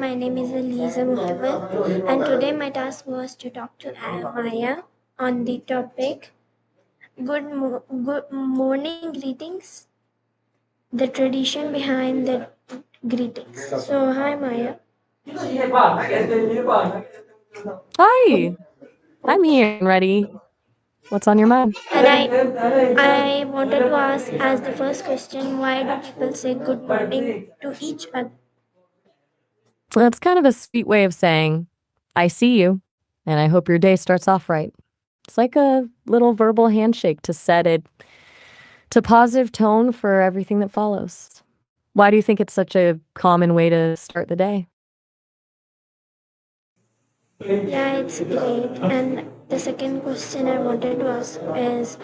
my name is Eliza Muhammad, and today my task was to talk to Maya on the topic good morning greetings, the tradition behind the greetings. So, hi Maya. Hi, I'm here and ready. What's on your mind? And I wanted to ask as the first question, why do people say good morning to each other? That's kind of a sweet way of saying, I see you, and I hope your day starts off right. It's like a little verbal handshake to set it to positive tone for everything that follows. Why do you think it's such a common way to start the day? Yeah, it's great. And the second question I wanted to ask is,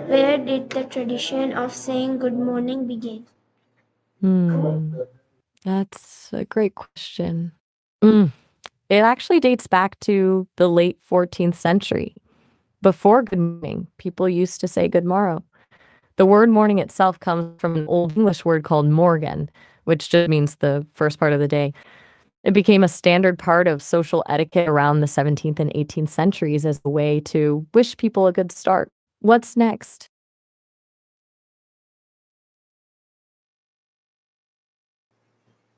where did the tradition of saying good morning begin? Hmm, that's a great question. Mm, It actually dates back to the late 14th century. Before good morning, people used to say good morrow. The word morning itself comes from an Old English word called morgen, which just means the first part of the day. It became a standard part of social etiquette around the 17th and 18th centuries as a way to wish people a good start. What's next?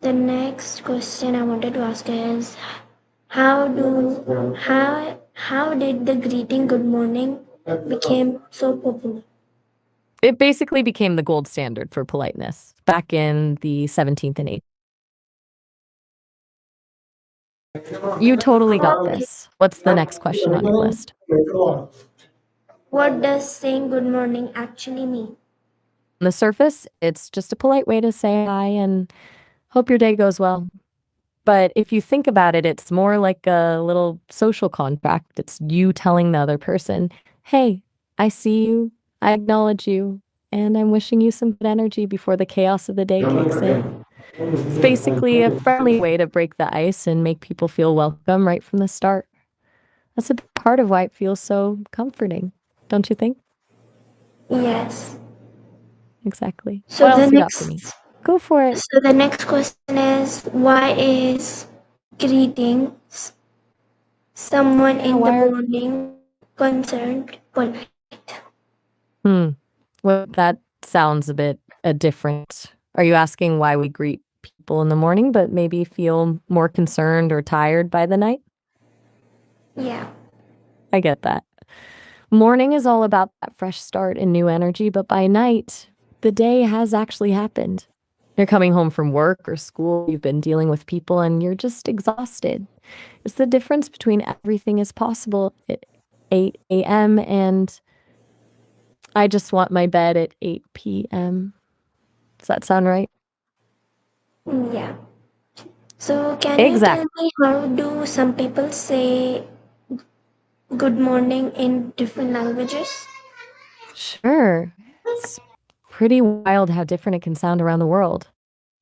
The next question I wanted to ask is, how did the greeting good morning became so popular? It basically became the gold standard for politeness back in the 17th and 18th. You totally got Okay. this. What's the next question on your list? What does saying good morning actually mean? On the surface, it's just a polite way to say hi and hope your day goes well. But if you think about it, it's more like a little social contract. It's you telling the other person, hey, I see you, I acknowledge you, and I'm wishing you some good energy before the chaos of the day kicks in. It's basically a friendly way to break the ice and make people feel welcome right from the start. That's a big part of why it feels so comforting, don't you think? Yes. Exactly. So What the else you got for next me? Go for it. so the next question is, why is greetings someone Yeah, in the why are morning concerned polite? Hmm. Well, that sounds a bit different. Are you asking why we greet people in the morning, but maybe feel more concerned or tired by the night? Yeah. I get that. Morning is all about that fresh start and new energy, but by night, the day has actually happened. You're coming home from work or school, you've been dealing with people, and you're just exhausted. It's the difference between everything is possible at 8 a.m. and I just want my bed at 8 p.m. Does that sound right? Yeah. So can you tell Exactly. me, how do some people say good morning in different languages? Sure. It's pretty wild how different it can sound around the world.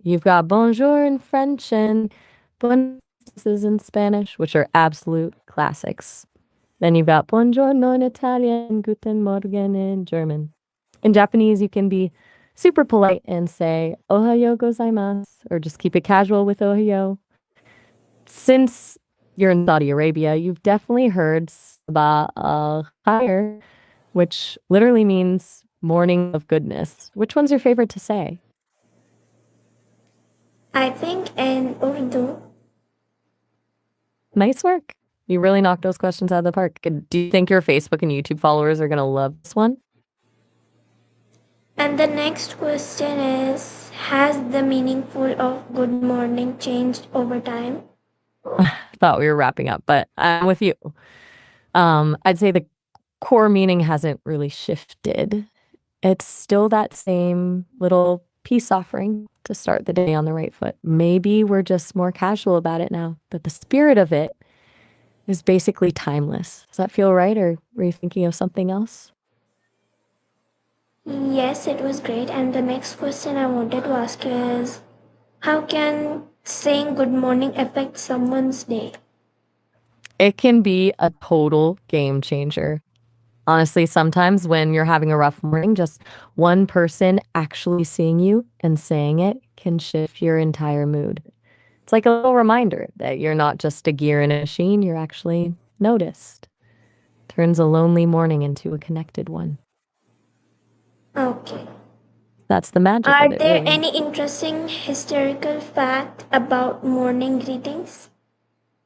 You've got bonjour in French and buenos dias in Spanish, which are absolute classics. Then you've got buongiorno in Italian and guten Morgen in German. In Japanese, you can be super polite and say ohayo gozaimasu, or just keep it casual with ohayo. Since you're in Saudi Arabia, you've definitely heard sabah al khair, which literally means morning of goodness. Which one's your favorite to say? I think in Urdu. Nice work. You really knocked those questions out of the park. Do you think your Facebook and YouTube followers are going to love this one? And the next question is, has the meaningful of good morning changed over time? Thought we were wrapping up, but I'm with you. I'd say the core meaning hasn't really shifted. It's still that same little peace offering to start the day on the right foot. Maybe we're just more casual about it now, but the spirit of it is basically timeless. Does that feel right, or were you thinking of something else? Yes, it was great. And the next question I wanted to ask you is, how can saying good morning affect someone's day? It can be a total game changer. Honestly, sometimes when you're having a rough morning, just one person actually seeing you and saying it can shift your entire mood. It's like a little reminder that you're not just a gear in a machine, you're actually noticed. Turns a lonely morning into a connected one. Okay. That's the magic Are of it, there really. any interesting historical fact about morning greetings?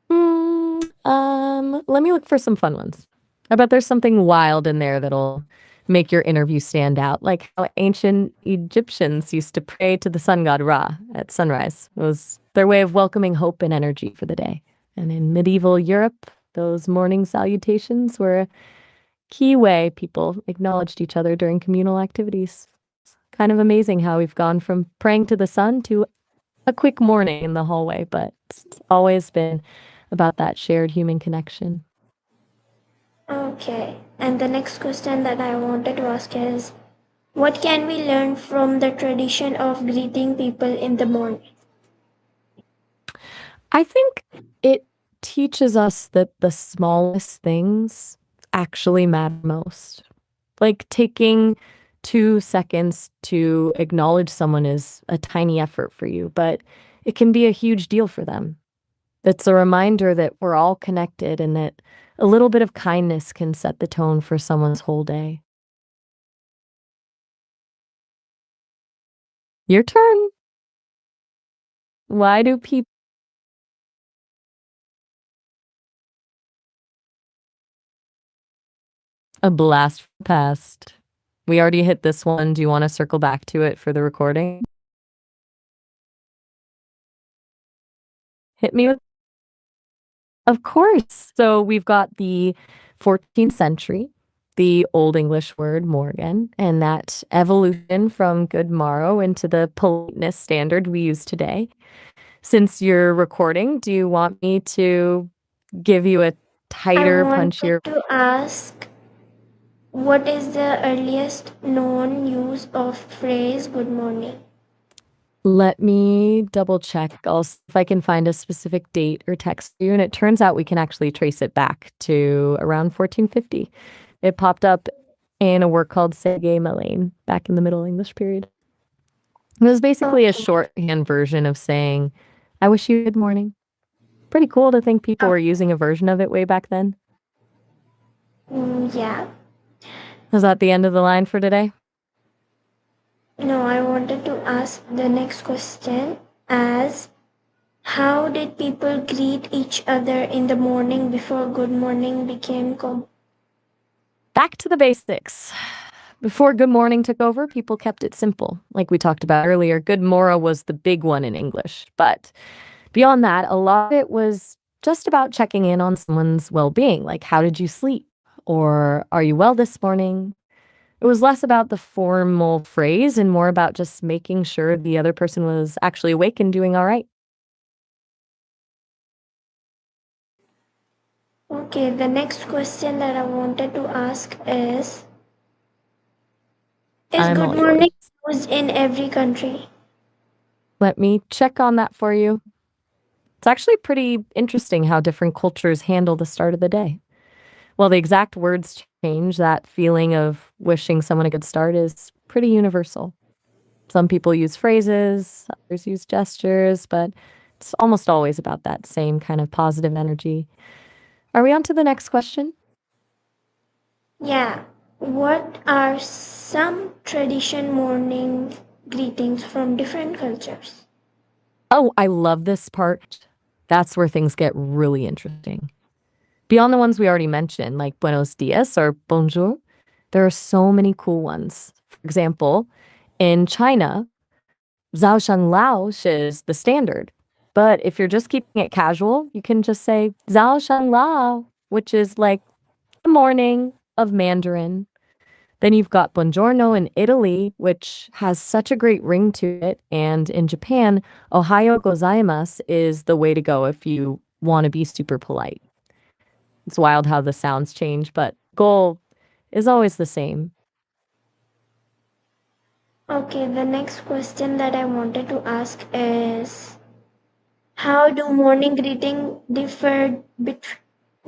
Let me look for some fun ones. I bet there's something wild in there that'll make your interview stand out, like how ancient Egyptians used to pray to the sun god Ra at sunrise. It was their way of welcoming hope and energy for the day. And in medieval Europe, those morning salutations were a key way people acknowledged each other during communal activities. Kind of amazing how we've gone from praying to the sun to a quick morning in the hallway, but it's always been about that shared human connection. Okay. And the next question that I wanted to ask is, what can we learn from the tradition of greeting people in the morning? I think it teaches us that the smallest things actually matter most. Like taking 2 seconds to acknowledge someone is a tiny effort for you, but it can be a huge deal for them. It's a reminder that we're all connected and that a little bit of kindness can set the tone for someone's whole day. Your turn. Why do people a blast from the past? We already hit this one. Do you want to circle back to it for the recording? Hit me with, of course. So we've got the 14th century, the Old English word Morgan, and that evolution from good morrow into the politeness standard we use today. Since you're recording, do you want me to give you a I tighter, punchier? wanted to ask, what is the earliest known use of phrase good morning? Let me double check. I'll see if I can find a specific date or text for you. And it turns out we can actually trace it back to around 1450. It popped up in a work called Sege Malane back in the Middle English period. It was basically a Okay. shorthand version of saying, I wish you good morning. Pretty cool to think people were using a version of it way back then. Yeah. Was that the end of the line for today? No, I wanted to ask the next question as, how did people greet each other in the morning before good morning became common? Back to the basics. Before good morning took over, people kept it simple. Like we talked about earlier, good morrow was the big one in English. But beyond that, a lot of it was just about checking in on someone's well being. Like, how did you sleep? Or are you well this morning? It was less about the formal phrase and more about just making sure the other person was actually awake and doing all right. Okay, the next question that I wanted to ask is I'm good all yours. morning used in every country? Let me check on that for you. It's actually pretty interesting how different cultures handle the start of the day. Well, the exact words change, that feeling of wishing someone a good start is pretty universal. Some people use phrases, others use gestures, but it's almost always about that same kind of positive energy. Are we on to the next question? Yeah. What are some tradition morning greetings from different cultures? Oh, I love this part. That's where things get really interesting. Beyond the ones we already mentioned, like buenos dias or bonjour, there are so many cool ones. For example, in China, Zhao Shang Lao is the standard. But if you're just keeping it casual, you can just say Zhao Shang Lao, which is like the morning of Mandarin. Then you've got buongiorno in Italy, which has such a great ring to it. And in Japan, ohayo gozaimasu is the way to go if you want to be super polite. It's wild how the sounds change, but goal is always the same. Okay, the next question that I wanted to ask is, how do morning greeting differ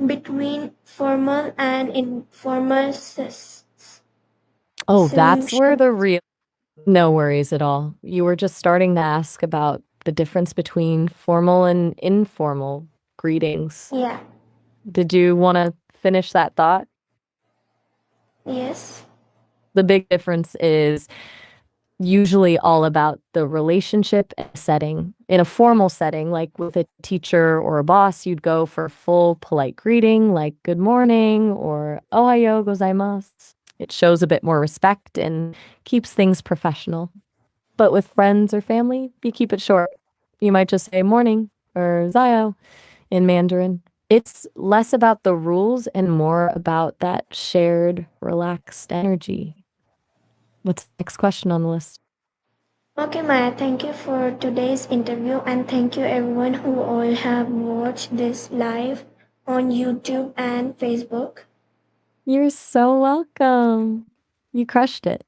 between formal and informal Oh, that's where solutions? the real no worries at all. You were just starting to ask about the difference between formal and informal greetings. Yeah. Did you want to finish that thought? Yes. The big difference is usually all about the relationship and setting. In a formal setting, like with a teacher or a boss, you'd go for full polite greeting, like good morning or ohayo gozaimasu. It shows a bit more respect and keeps things professional. But with friends or family, you keep it short. You might just say morning or zayo in Mandarin. It's less about the rules and more about that shared, relaxed energy. What's the next question on the list? Okay, Maya, thank you for today's interview and thank you everyone who all have watched this live on YouTube and Facebook. You're so welcome. You crushed it.